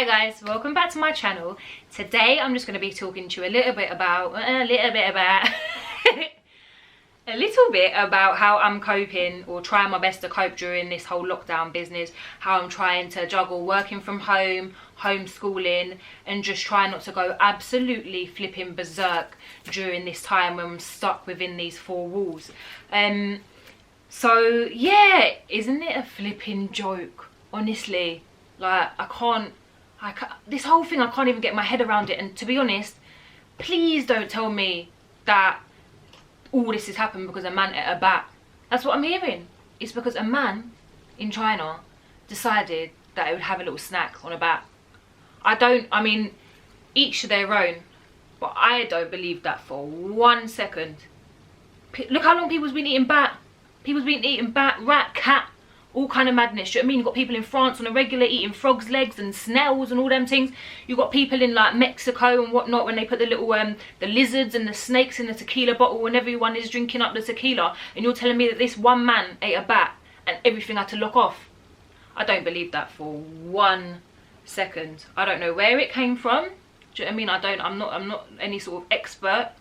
guys, welcome back to my channel. Today I'm just going to be talking to you a little bit about how I'm coping, or trying my best to cope during this whole lockdown business. How I'm trying to juggle working from home, homeschooling, and just try not to go absolutely flipping berserk during this time when I'm stuck within these four walls. So yeah, isn't it a flipping joke? Honestly, like this whole thing, I can't even get my head around it. And to be honest, please don't tell me that all this has happened because a man ate a bat. That's what I'm hearing. It's because a man in China decided that he would have a little snack on a bat. I mean, each to their own, but I don't believe that for 1 second. Look how long people's been eating bat. People's been eating bat, rat, cat, all kind of madness. Do you know what I mean? You've got people in France on a regular eating frogs' legs and snails and all them things. You've got people in like Mexico and whatnot when they put the little the lizards and the snakes in the tequila bottle when everyone is drinking up the tequila, and you're telling me that this one man ate a bat and everything had to lock off. I don't believe that for 1 second. I don't know where it came from. Do you know what I mean? I'm not any sort of expert.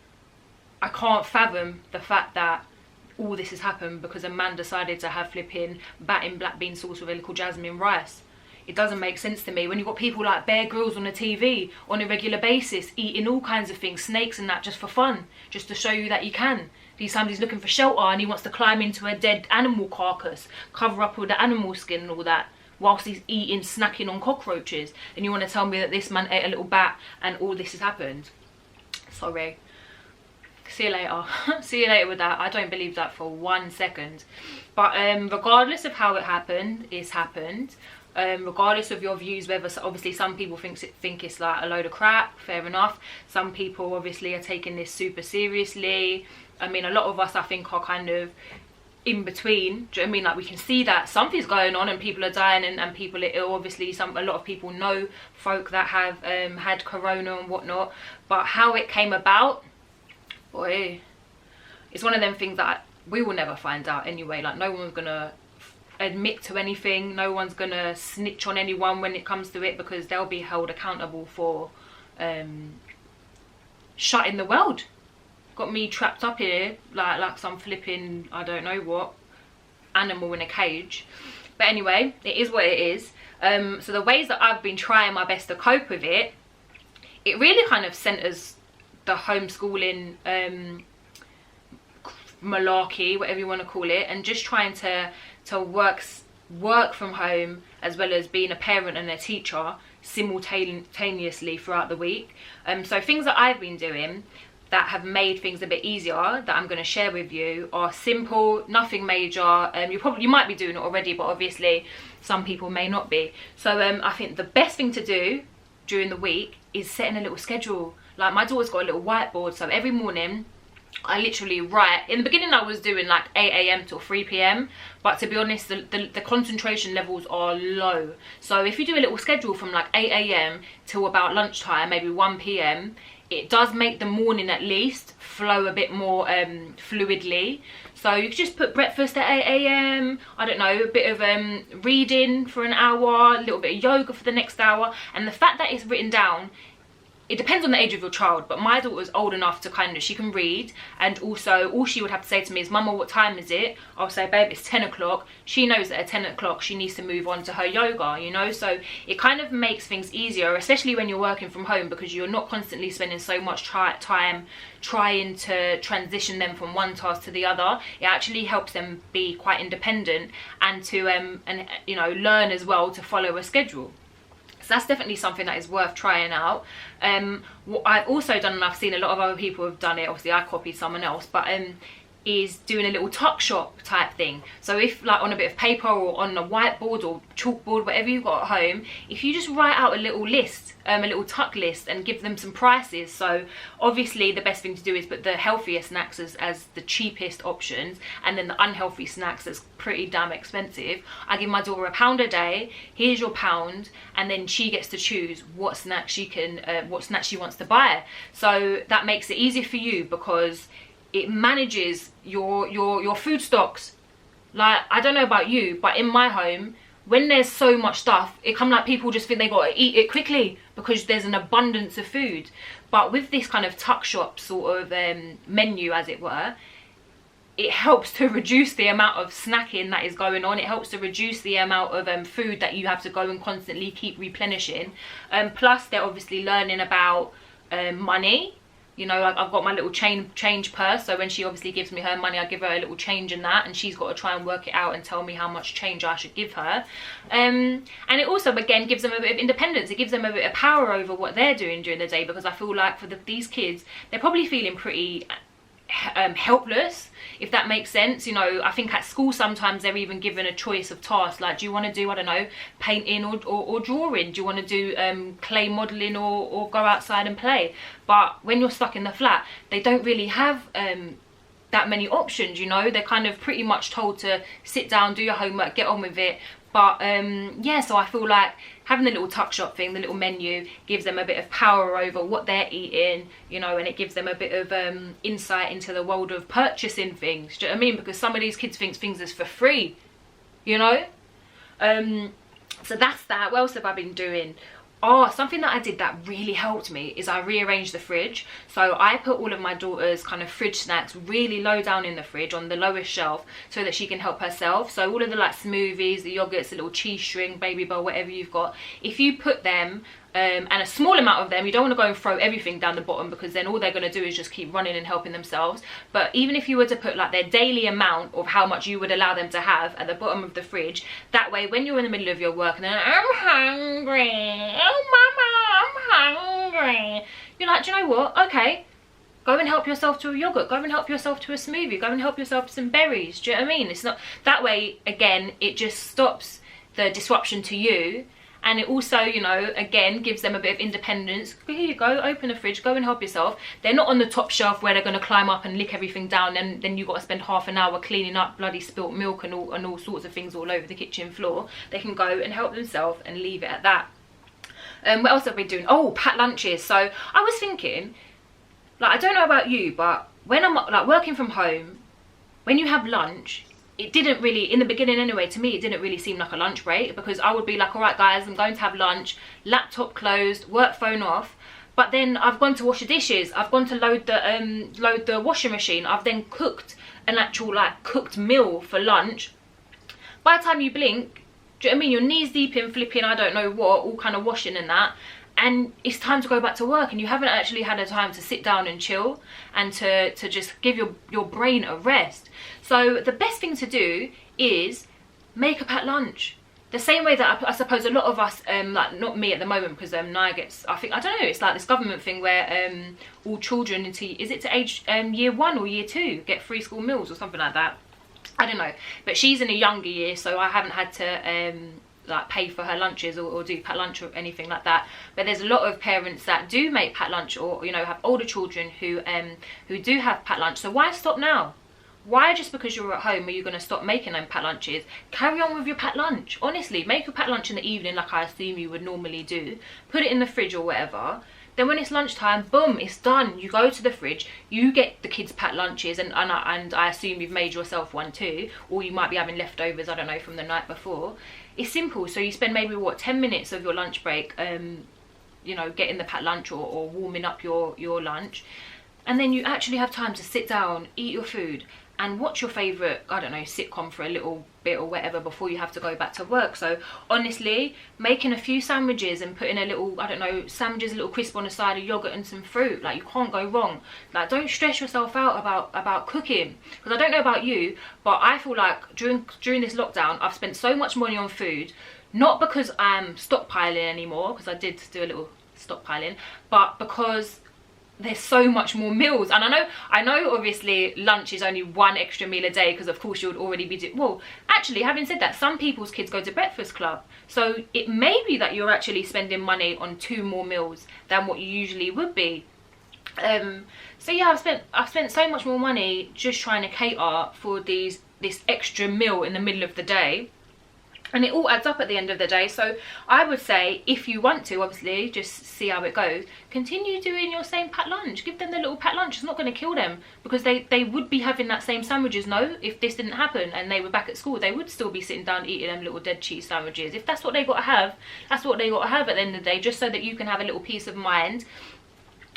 I can't fathom the fact that all this has happened because a man decided to have flipping bat in black bean sauce with a little jasmine rice. It doesn't make sense to me when you've got people like Bear Grylls on the TV on a regular basis eating all kinds of things, snakes and that, just for fun, just to show you that you can. Somebody's looking for shelter and he wants to climb into a dead animal carcass, cover up with the animal skin and all that, whilst he's eating, snacking on cockroaches, and you want to tell me that this man ate a little bat and all this has happened? Sorry. See you later. See you later with that. I don't believe that for 1 second. But regardless of how it happened, it's happened. Regardless of your views, whether obviously some people think it's like a load of crap, fair enough. Some people obviously are taking this super seriously. I mean, a lot of us, I think, are kind of in between. Do you know what I mean? Like, we can see that something's going on and people are dying and people are ill. Obviously a lot of people know folk that have had corona and whatnot. But how it came about, boy, it's one of them things that we will never find out anyway. Like, no one's gonna admit to anything, no one's gonna snitch on anyone when it comes to it, because they'll be held accountable for shutting the world. Got me trapped up here like some flipping, I don't know what, animal in a cage. But anyway, it is what it is. So the ways that I've been trying my best to cope with it, it really kind of centers the homeschooling malarkey, whatever you want to call it, and just trying to work from home as well as being a parent and a teacher simultaneously throughout the week. So things that I've been doing that have made things a bit easier that I'm going to share with you are simple, nothing major. You might be doing it already, but obviously some people may not be. So I think the best thing to do during the week is setting a little schedule. Like, my daughter's got a little whiteboard, so every morning I literally write. In the beginning I was doing like 8 AM till 3 PM, but to be honest, the concentration levels are low. So if you do a little schedule from like 8 AM till about lunchtime, maybe 1 PM, it does make the morning at least flow a bit more fluidly. So you could just put breakfast at 8 AM, I don't know, a bit of reading for an hour, a little bit of yoga for the next hour. And the fact that it's written down, it depends on the age of your child, but my daughter's old enough to she can read, and also all she would have to say to me is, "Mama, what time is it?" I'll say, "Babe, it's 10 o'clock. She knows that at 10 o'clock she needs to move on to her yoga, you know? So it kind of makes things easier, especially when you're working from home, because you're not constantly spending so much time trying to transition them from one task to the other. It actually helps them be quite independent and to you know, learn as well to follow a schedule. So that's definitely something that is worth trying out. What I've also done, and I've seen a lot of other people have done it, obviously I copied someone else, but is doing a little tuck shop type thing. So if, like, on a bit of paper or on a whiteboard or chalkboard, whatever you've got at home, if you just write out a little list, a little tuck list, and give them some prices. So obviously the best thing to do is put the healthier snacks as the cheapest options, and then the unhealthy snacks that's pretty damn expensive. I give my daughter £1 a day. Here's your £1, and then she gets to choose what snack she wants to buy. So that makes it easier for you, because it manages your food stocks. Like, I don't know about you, but in my home, when there's so much stuff, it come like people just think they got to eat it quickly because there's an abundance of food. But with this kind of tuck shop sort of menu, as it were, it helps to reduce the amount of snacking that is going on. It helps to reduce the amount of food that you have to go and constantly keep replenishing. Plus, they're obviously learning about money. You know, I've got my little change purse, so when she obviously gives me her money, I give her a little change in that, and she's got to try and work it out and tell me how much change I should give her. And it also, again, gives them a bit of independence. It gives them a bit of power over what they're doing during the day, because I feel like for these kids, they're probably feeling pretty helpless, if that makes sense. You know, I think at school sometimes they're even given a choice of tasks, like, do you want to do, I don't know, painting or drawing? Do you want to do clay modelling or go outside and play? But when you're stuck in the flat, they don't really have that many options, you know. They're kind of pretty much told to sit down, do your homework, get on with it. But yeah, so I feel like having the little tuck shop thing, the little menu, gives them a bit of power over what they're eating, you know, and it gives them a bit of insight into the world of purchasing things. Do you know what I mean? Because some of these kids think things is for free, you know. So that's that. What else have I been doing? Oh, something that I did that really helped me is I rearranged the fridge. So I put all of my daughter's kind of fridge snacks really low down in the fridge on the lowest shelf so that she can help herself. So all of the like smoothies, the yogurts, the little cheese string, baby bowl, whatever you've got, if you put them and a small amount of them, you don't want to go and throw everything down the bottom, because then all they're going to do is just keep running and helping themselves. But even if you were to put like their daily amount of how much you would allow them to have at the bottom of the fridge, that way when you're in the middle of your work and they're like, I'm hungry, oh mama, I'm hungry, you're like, do you know what, okay, go and help yourself to a yogurt, go and help yourself to a smoothie, go and help yourself to some berries. Do you know what I mean? It's not that way. Again, it just stops the disruption to you. And it also, you know, again, gives them a bit of independence. Here you go, open the fridge, go and help yourself. They're not on the top shelf where they're going to climb up and lick everything down, and then you've got to spend half an hour cleaning up bloody spilt milk and all sorts of things all over the kitchen floor. They can go and help themselves and leave it at that. What else have we been doing? Oh, packed lunches. So I was thinking, like, I don't know about you, but when I'm like working from home, when you have lunch, it didn't really, in the beginning anyway, to me, it didn't really seem like a lunch break, because I would be like, all right guys, I'm going to have lunch, laptop closed, work phone off. But then I've gone to wash the dishes, I've gone to load the washing machine, I've then cooked an actual like cooked meal for lunch. By the time you blink, do you know what I mean, you're knees deep in flipping I don't know what, all kind of washing and that, and it's time to go back to work, and you haven't actually had a time to sit down and chill and to just give your brain a rest. So the best thing to do is make a packed lunch. The same way that I suppose a lot of us, like not me at the moment, because Naya gets, I think, I don't know, it's like this government thing where all children into, is it to age year 1 or year 2 get free school meals or something like that? I don't know, but she's in a younger year, so I haven't had to like pay for her lunches or do packed lunch or anything like that. But there's a lot of parents that do make packed lunch, or you know, have older children who do have packed lunch. So why stop now? Why, just because you're at home, are you going to stop making them packed lunches? Carry on with your packed lunch. Honestly, make your packed lunch in the evening like I assume you would normally do. Put it in the fridge or whatever. Then when it's lunchtime, boom, it's done. You go to the fridge, you get the kids' packed lunches, and I assume you've made yourself one too, or you might be having leftovers, I don't know, from the night before. It's simple. So you spend maybe, what, 10 minutes of your lunch break, you know, getting the packed lunch or warming up your lunch. And then you actually have time to sit down, eat your food, and watch your favourite, I don't know, sitcom for a little bit or whatever before you have to go back to work. So honestly, making a few sandwiches and putting a little, I don't know, sandwiches, a little crisp on the side of yogurt and some fruit, like, you can't go wrong. Like, don't stress yourself out about cooking, because I don't know about you, but I feel like during this lockdown, I've spent so much money on food, not because I'm stockpiling anymore, because I did do a little stockpiling, but because there's so much more meals. And I know obviously lunch is only one extra meal a day, because of course you would already be doing, well, actually, having said that, some people's kids go to breakfast club, so it may be that you're actually spending money on 2 more meals than what you usually would be. So yeah, I've spent so much more money just trying to cater for this extra meal in the middle of the day. And it all adds up at the end of the day. So I would say, if you want to, obviously, just see how it goes, continue doing your same packed lunch. Give them the little packed lunch. It's not going to kill them, because they would be having that same sandwiches, no? If this didn't happen and they were back at school, they would still be sitting down eating them little dead cheese sandwiches. If that's what they got to have, that's what they got to have at the end of the day, just so that you can have a little peace of mind,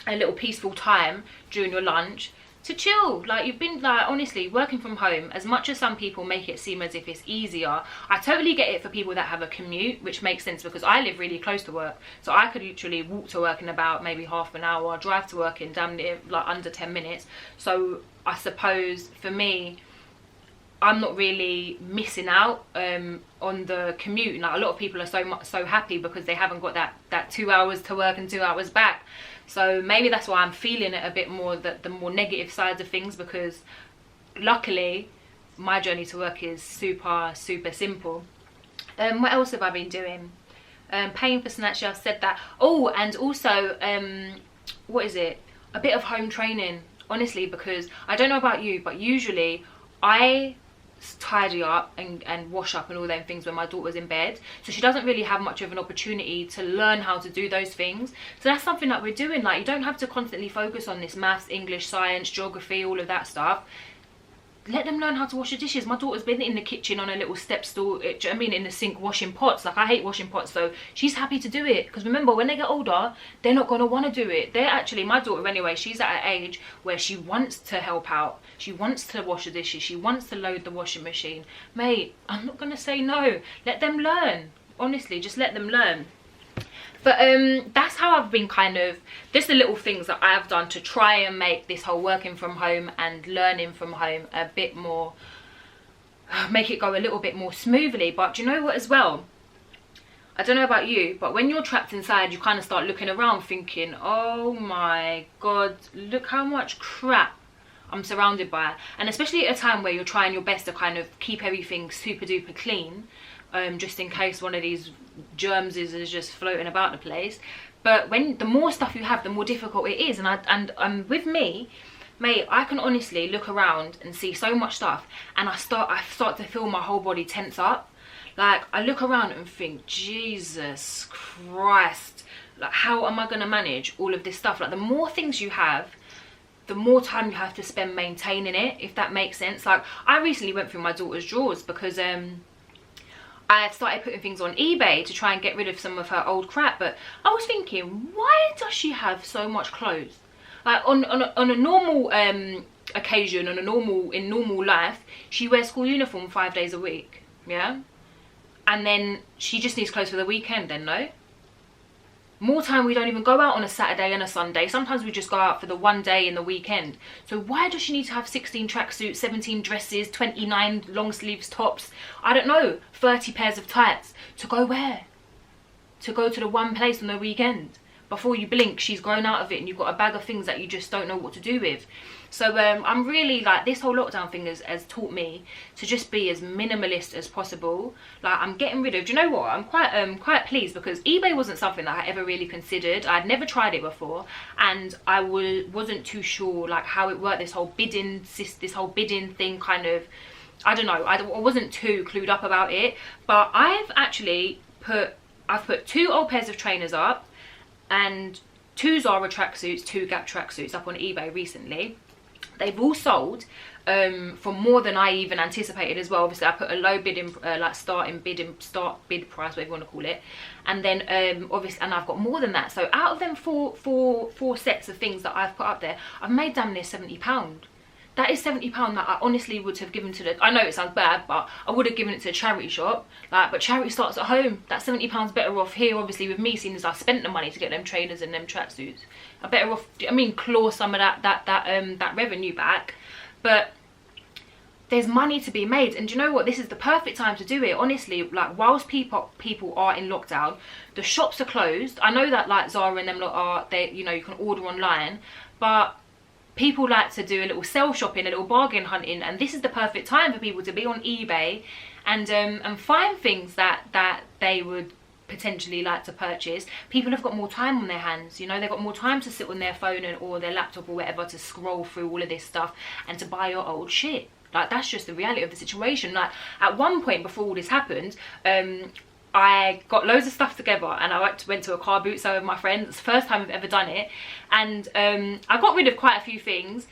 a little peaceful time during your lunch to chill. Like, you've been, like, honestly, working from home, as much as some people make it seem as if it's easier, I totally get it for people that have a commute, which makes sense, because I live really close to work, so I could literally walk to work in about maybe half an hour, drive to work in damn near like under 10 minutes. So I suppose for me, I'm not really missing out on the commute. Like, a lot of people are so happy because they haven't got that 2 hours to work and 2 hours back. So maybe that's why I'm feeling it a bit more, that the more negative sides of things, because luckily my journey to work is super simple. What else have I been doing? Paying for snatch, I've said that. Oh, and also what is it, a bit of home training, honestly, because I don't know about you, but usually I tidy up and wash up and all them things when my daughter's in bed, so she doesn't really have much of an opportunity to learn how to do those things. So that's something that we're doing. Like, you don't have to constantly focus on this maths, English, science, geography, all of that stuff. Let them learn how to wash the dishes. My daughter's been in the kitchen on a little step stool, I mean in the sink, washing pots. Like, I hate washing pots, so she's happy to do it, because remember, when they get older, they're not going to want to do it. They're actually, my daughter anyway, she's at an age where she wants to help out. She wants to wash the dishes. She wants to load the washing machine. Mate, I'm not going to say no. Let them learn. Honestly, just let them learn. But that's how I've been kind of, just the little things that I have done to try and make this whole working from home and learning from home a bit more, make it go a little bit more smoothly. But do you know what as well? I don't know about you, but when you're trapped inside, you kind of start looking around thinking, oh my God, look how much crap I'm surrounded by. And especially at a time where you're trying your best to kind of keep everything super duper clean, just in case one of these germs is just floating about the place. But when the more stuff you have, the more difficult it is. And with me, mate, I can honestly look around and see so much stuff, and I start to feel my whole body tense up. Like, I look around and think, Jesus Christ, like, how am I gonna manage all of this stuff? Like, the more things you have, the more time you have to spend maintaining it, if that makes sense. Like, I recently went through my daughter's drawers because I started putting things on eBay to try and get rid of some of her old crap. But I was thinking, why does she have so much clothes? Like, on a normal occasion, in normal life, she wears school uniform 5 days a week, yeah? And then she just needs clothes for the weekend then, no? More time, we don't even go out on a Saturday and a Sunday. Sometimes we just go out for the one day in the weekend. So why does she need to have 16 tracksuits, 17 dresses, 29 long sleeves tops, I don't know, 30 pairs of tights to go where? To go to the one place on the weekend. Before you blink, she's grown out of it and you've got a bag of things that you just don't know what to do with. So I'm really, like, this whole lockdown thing has taught me to just be as minimalist as possible. Like, I'm getting rid of, do you know what, I'm quite pleased, because eBay wasn't something that I ever really considered. I'd never tried it before, and I wasn't too sure like how it worked, this whole bidding thing, kind of, I don't know, I wasn't too clued up about it. But I've put 2 old pairs of trainers up and 2 Zara tracksuits, 2 Gap tracksuits up on eBay recently. They've all sold for more than I even anticipated as well. Obviously, I put a low bidding, like start bid price, whatever you want to call it, and then obviously, and I've got more than that. So out of them four sets of things that I've put up there, I've made damn near £70. That is £70 that I honestly would have given to the, I know it sounds bad, but I would have given it to a charity shop. Like, but charity starts at home. That £70 better off here, obviously, with me, seeing as I spent the money to get them trainers and them tracksuits. I'm better off, I mean, claw some of that revenue back. But there's money to be made, and do you know what? This is the perfect time to do it. Honestly, like, whilst people are in lockdown, the shops are closed. I know that, like, Zara and them lot are, you know, you can order online, but people like to do a little sell shopping, a little bargain hunting, and this is the perfect time for people to be on eBay and find things that they would potentially like to purchase. People have got more time on their hands, you know, they've got more time to sit on their phone or their laptop or whatever to scroll through all of this stuff and to buy your old shit. Like, that's just the reality of the situation. Like, at one point before all this happened, I got loads of stuff together and I went to a car boot sale with my friends. It's the first time I've ever done it, and I got rid of quite a few things,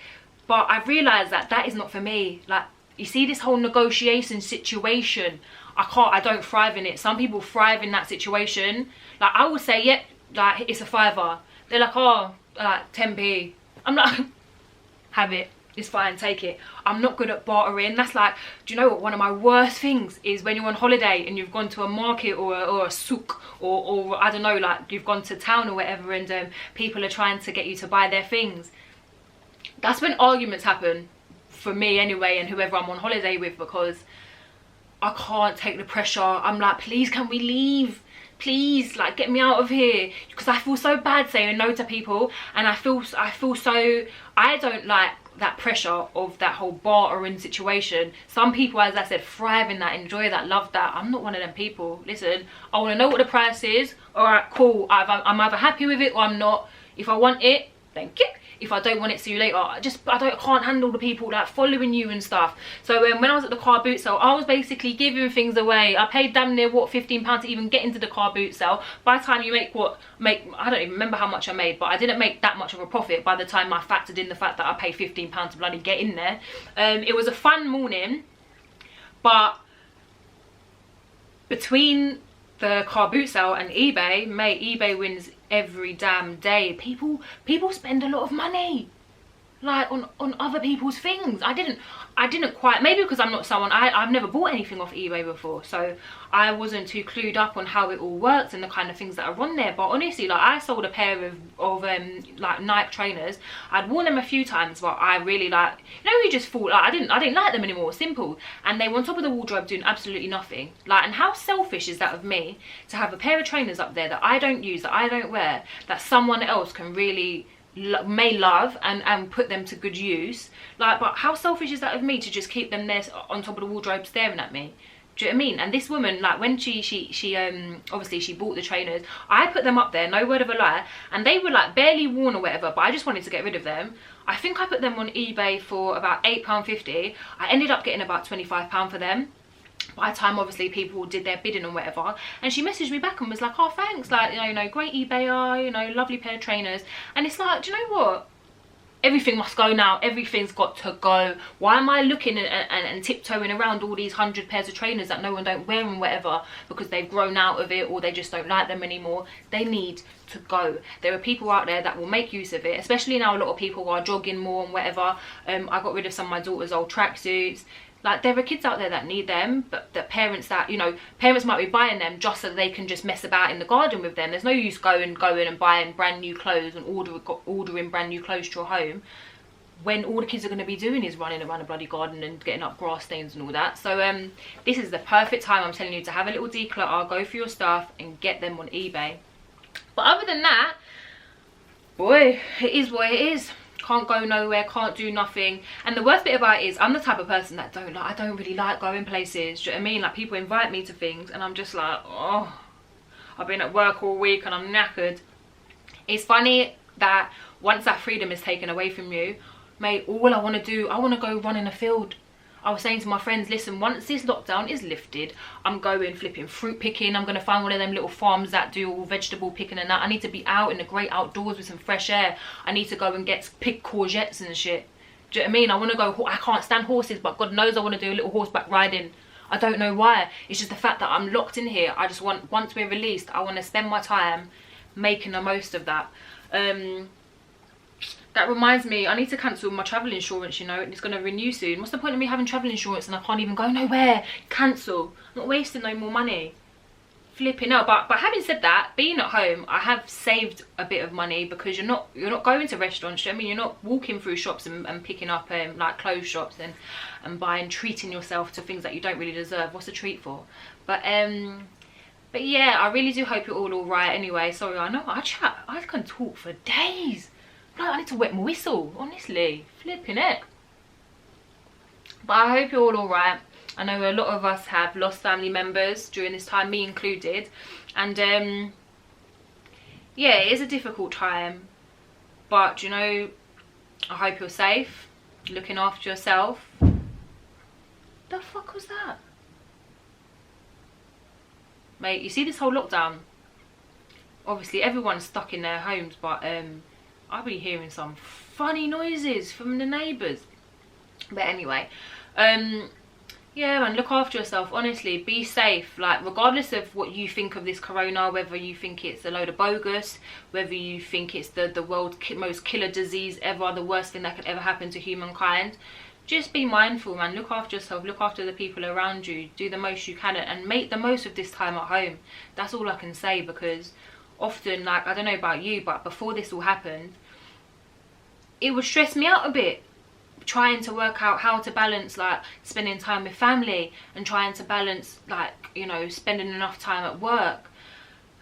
but I realised that that is not for me. Like, you see, this whole negotiation situation, I don't thrive in it. Some people thrive in that situation. Like, I will say, yep, like, it's a £5. They're like, oh, like 10p. I'm like, have it. It's fine, take it. I'm not good at bartering. That's like, do you know what, one of my worst things is when you're on holiday and you've gone to a market or a souk or I don't know, like you've gone to town or whatever, and people are trying to get you to buy their things. That's when arguments happen, for me anyway, and whoever I'm on holiday with, because I can't take the pressure. I'm like, please, can we leave? Please, like, get me out of here, because I feel so bad saying no to people, and I feel so, I don't like that pressure of that whole bartering situation. Some people, as I said, thrive in that, enjoy that, love that. I'm not one of them people. Listen, I want to know what the price is. All right, cool. I'm either happy with it or I'm not. If I want it, thank you. If I don't want it, see you later. I can't handle the people like following you and stuff. So when I was at the car boot sale, I was basically giving things away. I paid damn near, what, £15 to even get into the car boot sale. By the time you make I don't even remember how much I made, but I didn't make that much of a profit by the time I factored in the fact that I paid £15 to bloody get in there. It was a fun morning, but between the car boot sale and eBay, mate, eBay wins every damn day. People spend a lot of money, like, on other people's things. I didn't quite, maybe because I'm not someone, I've never bought anything off eBay before, so I wasn't too clued up on how it all works and the kind of things that are on there. But honestly, like, I sold a pair of like Nike trainers. I'd worn them a few times, but I really, like, you know, you just thought, like, I didn't like them anymore, simple. And they were on top of the wardrobe doing absolutely nothing. Like, and how selfish is that of me to have a pair of trainers up there that I don't use, that I don't wear, that someone else can really may love and put them to good use. Like, but how selfish is that of me to just keep them there on top of the wardrobe staring at me? Do you know what I mean? And this woman, like, when she obviously she bought the trainers, I put them up there, no word of a lie, and they were like barely worn or whatever, but I just wanted to get rid of them. I think I put them on eBay for about £8.50. I ended up getting about £25 for them. By the time, obviously, people did their bidding and whatever, and she messaged me back and was like, oh, thanks, like, you know, great eBayer, you know, lovely pair of trainers. And it's like, do you know what? Everything must go now. Everything's got to go. Why am I looking and tiptoeing around all these 100 pairs of trainers that no one don't wear and whatever because they've grown out of it or they just don't like them anymore? They need to go. There are people out there that will make use of it, especially now a lot of people are jogging more and whatever. I got rid of some of my daughter's old tracksuits. Like, there are kids out there that need them, but the parents that, you know, parents might be buying them just so they can just mess about in the garden with them. There's no use going and buying brand new clothes and ordering brand new clothes to your home when all the kids are going to be doing is running around a bloody garden and getting up grass stains and all that. So this is the perfect time, I'm telling you, to have a little declutter, go for your stuff and get them on eBay. But other than that, boy, it is what it is. Can't go nowhere, can't do nothing. And the worst bit about it is I'm the type of person that I don't really like going places. Do you know what I mean? Like, people invite me to things and I'm just like, oh, I've been at work all week and I'm knackered. It's funny that once that freedom is taken away from you, mate, all I want to do, I want to go run in a field. I was saying to my friends, listen, once this lockdown is lifted, I'm going flipping fruit picking. I'm going to find one of them little farms that do all vegetable picking and that. I need to be out in the great outdoors with some fresh air. I need to go and pick courgettes and shit. Do you know what I mean? I want to go, I can't stand horses, but God knows I want to do a little horseback riding. I don't know why. It's just the fact that I'm locked in here. I just want, once we're released, I want to spend my time making the most of that. That reminds me, I need to cancel my travel insurance, you know, it's going to renew soon. What's the point of me having travel insurance and I can't even go nowhere? Cancel. I'm not wasting no more money. Flipping out. But having said that, being at home, I have saved a bit of money because you're not going to restaurants. I mean, you're not walking through shops and picking up like clothes shops and buying, treating yourself to things that you don't really deserve. What's a treat for? But yeah, I really do hope you're all alright anyway. Sorry, I know I can talk for days. I need to wet my whistle, honestly. Flipping it. But I hope you're all alright. I know a lot of us have lost family members during this time, me included. And yeah, it is a difficult time. But, you know, I hope you're safe, looking after yourself. The fuck was that? Mate, you see this whole lockdown, obviously everyone's stuck in their homes, but I'll be hearing some funny noises from the neighbours. But anyway, yeah man, look after yourself, honestly, be safe. Like, regardless of what you think of this corona, whether you think it's a load of bogus, whether you think it's the world's most killer disease ever, the worst thing that could ever happen to humankind, just be mindful, man. Look after yourself, look after the people around you, do the most you can, and make the most of this time at home. That's all I can say, because often, like, I don't know about you, but before this all happened, it would stress me out a bit, trying to work out how to balance, like, spending time with family and trying to balance, like, you know, spending enough time at work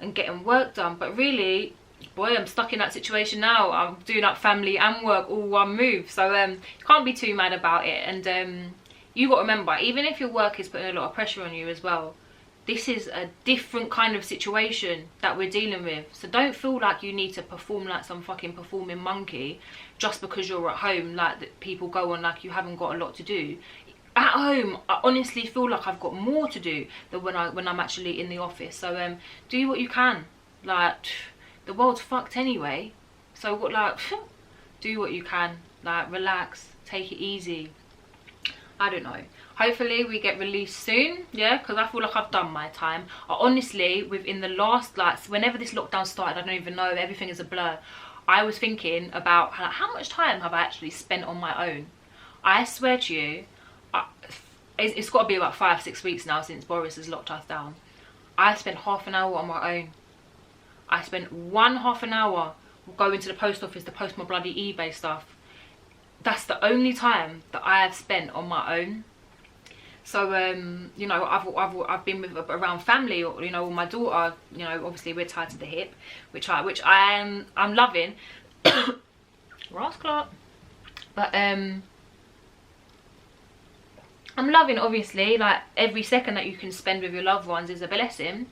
and getting work done. But really, boy, I'm stuck in that situation now. I'm doing up family and work all one move, so you can't be too mad about it. And you got to remember, even if your work is putting a lot of pressure on you as well, this is a different kind of situation that we're dealing with. So don't feel like you need to perform like some fucking performing monkey just because you're at home, like that people go on like you haven't got a lot to do. At home, I honestly feel like I've got more to do than when I'm actually in the office. So do what you can. Like, the world's fucked anyway, so what, like, do what you can, like, relax, take it easy. I don't know, hopefully we get released soon, yeah, because I feel like I've done my time. I honestly, within the last, like, whenever this lockdown started, I don't even know, everything is a blur. I was thinking about how much time have I actually spent on my own. I swear to you, it's got to be about 5-6 weeks now since Boris has locked us down. I spent half an hour on my own. I spent half an hour going to the post office to post my bloody eBay stuff. That's the only time that I have spent on my own. So you know, I've been with around family, or, you know, or my daughter. You know, obviously we're tied to the hip, which I'm loving. Ross Clark. But I'm loving, obviously, like, every second that you can spend with your loved ones is a blessing.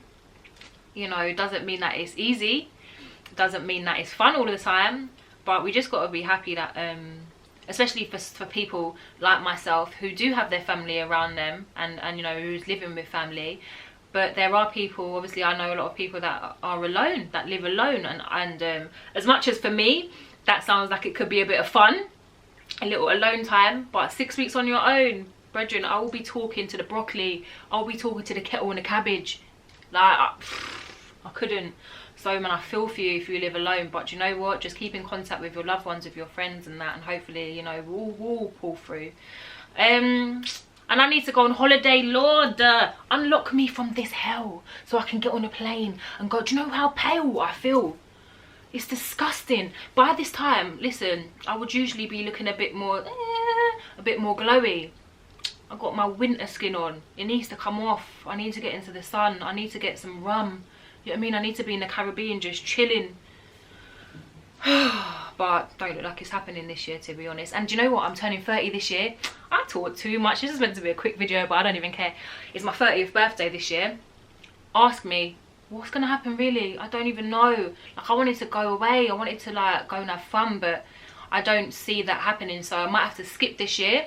You know, it doesn't mean that it's easy, it doesn't mean that it's fun all the time, but we just got to be happy that especially for people like myself who do have their family around them, and you know, who's living with family. But there are people, obviously I know a lot of people that are alone, that live alone, and as much as for me that sounds like it could be a bit of fun, a little alone time, but 6 weeks on your own, brethren, I will be talking to the broccoli, I'll be talking to the kettle and the cabbage. Like, I couldn't. So man, I feel for you if you live alone, but you know what, just keep in contact with your loved ones, with your friends and that, and hopefully, you know, we'll pull through. And I need to go on holiday, Lord, unlock me from this hell so I can get on a plane and go. Do you know how pale I feel? It's disgusting. By this time, listen, I would usually be looking a bit more glowy. I've got my winter skin on. It needs to come off. I need to get into the sun. I need to get some rum. You know what I mean? I need to be in the Caribbean just chilling. But don't look like it's happening this year, to be honest. And do you know what? I'm turning 30 this year. I talk too much. This is meant to be a quick video, but I don't even care. It's my 30th birthday this year. Ask me, what's going to happen really? I don't even know. Like, I wanted to go away. I wanted to, like, go and have fun, but I don't see that happening. So I might have to skip this year.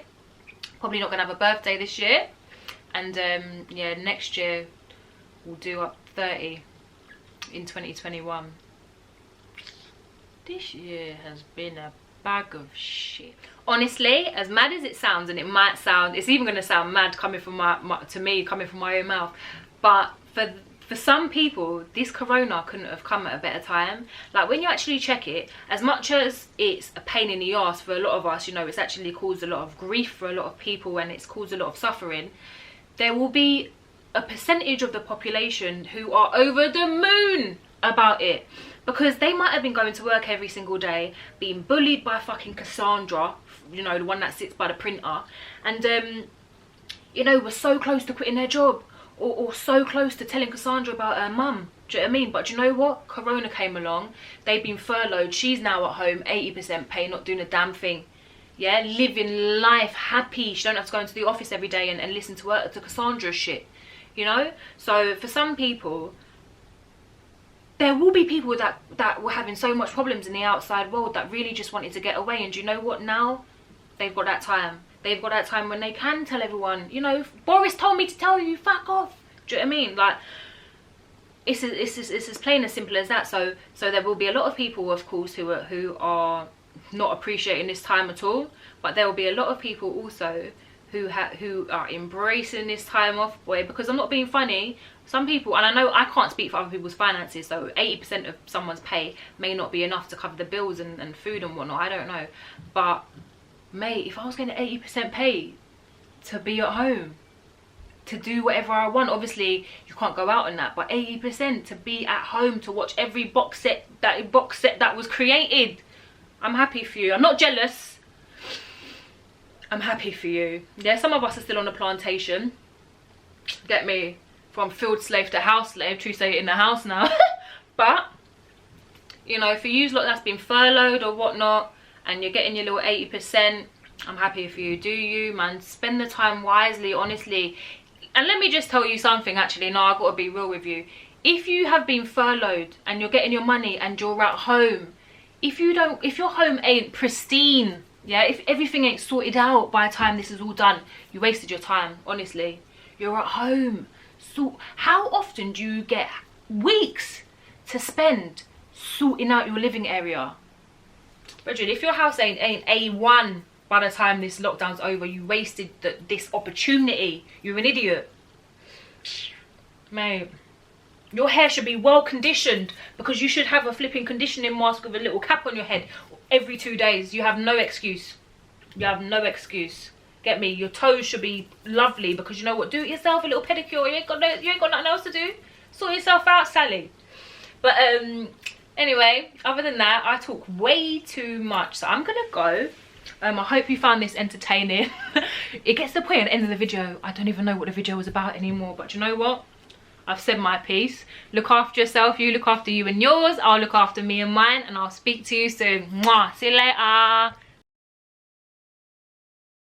Probably not going to have a birthday this year, and yeah, next year we'll do up 30 in 2021. This year has been a bag of shit. Honestly, as mad as it sounds, and it might sound, it's even going to sound mad coming from to me, coming from my own mouth, but for some people, this corona couldn't have come at a better time. Like, when you actually check it, as much as it's a pain in the arse for a lot of us, you know, it's actually caused a lot of grief for a lot of people, and it's caused a lot of suffering. There will be a percentage of the population who are over the moon about it, because they might have been going to work every single day, being bullied by fucking Cassandra, you know, the one that sits by the printer, and you know, were so close to quitting their job. Or so close to telling Cassandra about her mum. Do you know what I mean? But do you know what? Corona came along. They've been furloughed. She's now at home, 80% pay, not doing a damn thing. Yeah, living life happy. She don't have to go into the office every day and listen to Cassandra's shit. You know? So for some people, there will be people that were having so much problems in the outside world that really just wanted to get away. And do you know what? Now they've got that time. they've got that time when they can tell everyone, you know, Boris told me to tell you, fuck off. Do you know what I mean? Like, it's as plain as simple as that. So there will be a lot of people, of course, who are not appreciating this time at all, but there will be a lot of people also who are embracing this time off, boy. Because I'm not being funny, some people, and I know I can't speak for other people's finances, so 80% of someone's pay may not be enough to cover the bills and food and whatnot, I don't know. But mate, if I was getting 80% pay to be at home, to do whatever I want, obviously you can't go out on that, but 80% to be at home to watch every box set that was created, I'm happy for you. I'm not jealous, I'm happy for you. Yeah, some of us are still on a plantation, get me, from field slave to house slave, true say it in the house now. But you know, for you lot that's been furloughed or whatnot and you're getting your little 80%, I'm happy for you. Do you, man, spend the time wisely, honestly. And let me just tell you something, actually, no, I've got to be real with you. If you have been furloughed and you're getting your money and you're at home, if your home ain't pristine, yeah, if everything ain't sorted out by the time this is all done, you wasted your time, honestly. You're at home. So how often do you get weeks to spend sorting out your living area? Bridget, if your house ain't A1 by the time this lockdown's over, you wasted this opportunity. You're an idiot. Mate, your hair should be well conditioned, because you should have a flipping conditioning mask with a little cap on your head every 2 days. You have no excuse. You have no excuse. Get me? Your toes should be lovely, because you know what? Do it yourself, a little pedicure. You ain't got nothing else to do. Sort yourself out, Sally. But anyway, other than that, I talk way too much, so I'm gonna go. I hope you found this entertaining. It gets to the point at the end of the video, I don't even know what the video was about anymore, but you know what? I've said my piece. Look after yourself, you look after you and yours, I'll look after me and mine, and I'll speak to you soon. Mwah. See you later.